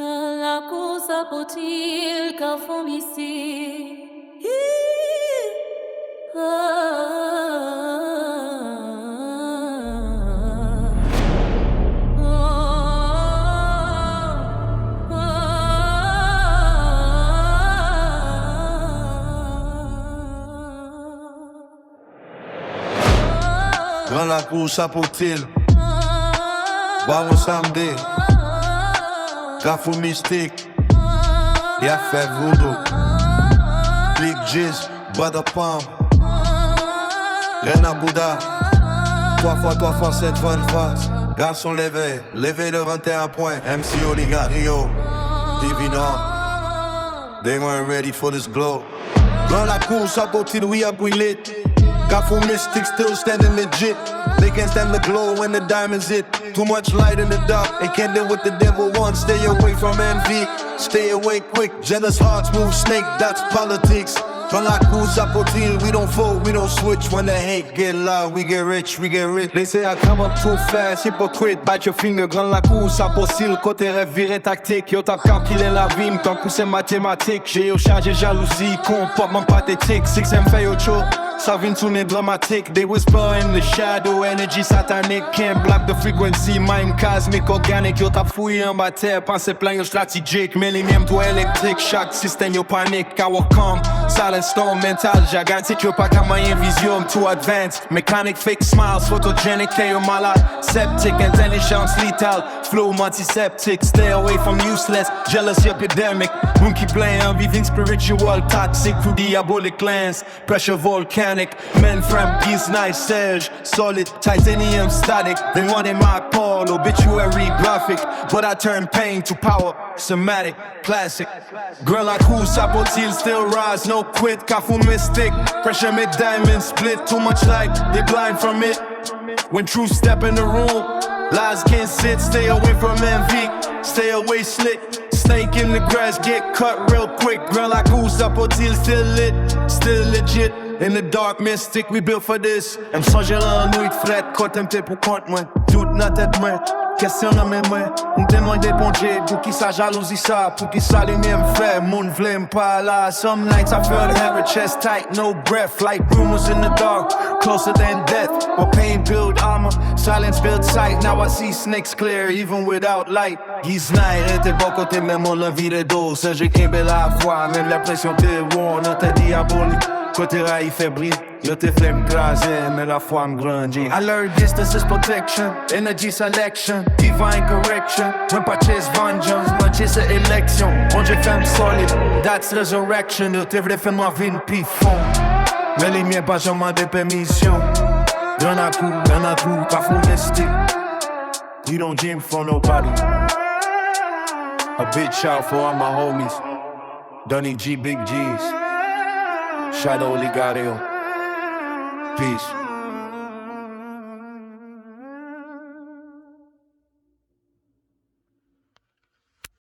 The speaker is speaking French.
La course à potil, Kafou, Mystik. Dans la course à potil, bon samedi, Kafou Mystik, y'a fait voodoo, Big Jizz, Butter Palm, Rena Bouddha, 3 fois 7 faces, garçon levé de 21 points, MC Oligario, Divino, they weren't ready for this glow. Dans la course à potil, we up, we lit. Kafou Mystik still standing legit. They can't stand the glow when the diamonds hit. Too much light in the dark, they can't deal with the devil wants. Stay away from envy, stay away quick. Jealous hearts move snake, that's politics. Dans la course à potil, we don't fold, we don't switch. When the hate get loud, we get rich, we get rich. They say I come up too fast, hypocrite. Bite your finger, grand la course à potil. Côté rêve viré tactique, yo t'as calculé la vie. Tant que c'est mathématique, j'ai yo chargé jalousie. Comportement pathétique, six M fait yo chaud. Ça vient tourner dramatique. They whisper in the shadow, energy satanic. Can't block the frequency, mind cosmic, organic. Yo t'as fouillé en bas terre, pensez plein yo stratégique. Millennium toi électrique, chaque système yo panique. Power calm, silent storm, mental gigantic. Yo pas qu'à moyen vision, too advanced. Mechanic fake smiles, photogenic. T'es yo malade, septic, intelligence lethal. Flow antiseptic, stay away from useless. Jealousy epidemic, monkey playing, living spiritual, toxic through diabolic lens. Pressure volcanic. Men from Peace Nice Serge, solid titanium static. They wanted my Paul, obituary graphic, but I turned pain to power, somatic, classic. Girl like who sabotil still rise, no quit. Kafou Mystik, pressure make diamonds split. Too much light, they blind from it. When truth step in the room, lies can't sit. Stay away from envy, stay away slick. Snake in the grass, get cut real quick. Girl like who sabotil still lit, still legit. In the dark, Mystik, we built for this. M songe la nuit fret, côté m'te pour compte moi. Tout dans tête moi, question dans mes mains. M'témoin d'éponger, pour qui ça jalousie ça, pour qui ça les mêmes frères. Moun v'l'aime pas là. Some nights I felt heavy, chest tight, no breath. Like rumors in the dark, closer than death. Where pain build armor, silence build sight. Now I see snakes clear, even without light. Guise night, était bon côté même on l'envie de dos. Ça j'ai qu'un bel à foi, même la pression te warn, on t'a diabolique. Côté rail fébrile, yo te flemme crasé, mais la foi me grandit. I learned distance is protection, energy selection, divine correction. When pas chase vengeance, moi chase élection. Mon Dieu femme solide, that's resurrection. Yo te v'lait faire moi vine pis fond. Mais les miens pas jamais de permission. Y'en a coup, Kafou Mystik. You don't dream for nobody. A big shout for all my homies. Donny G, Big G's. Shadow Oligario. Peace.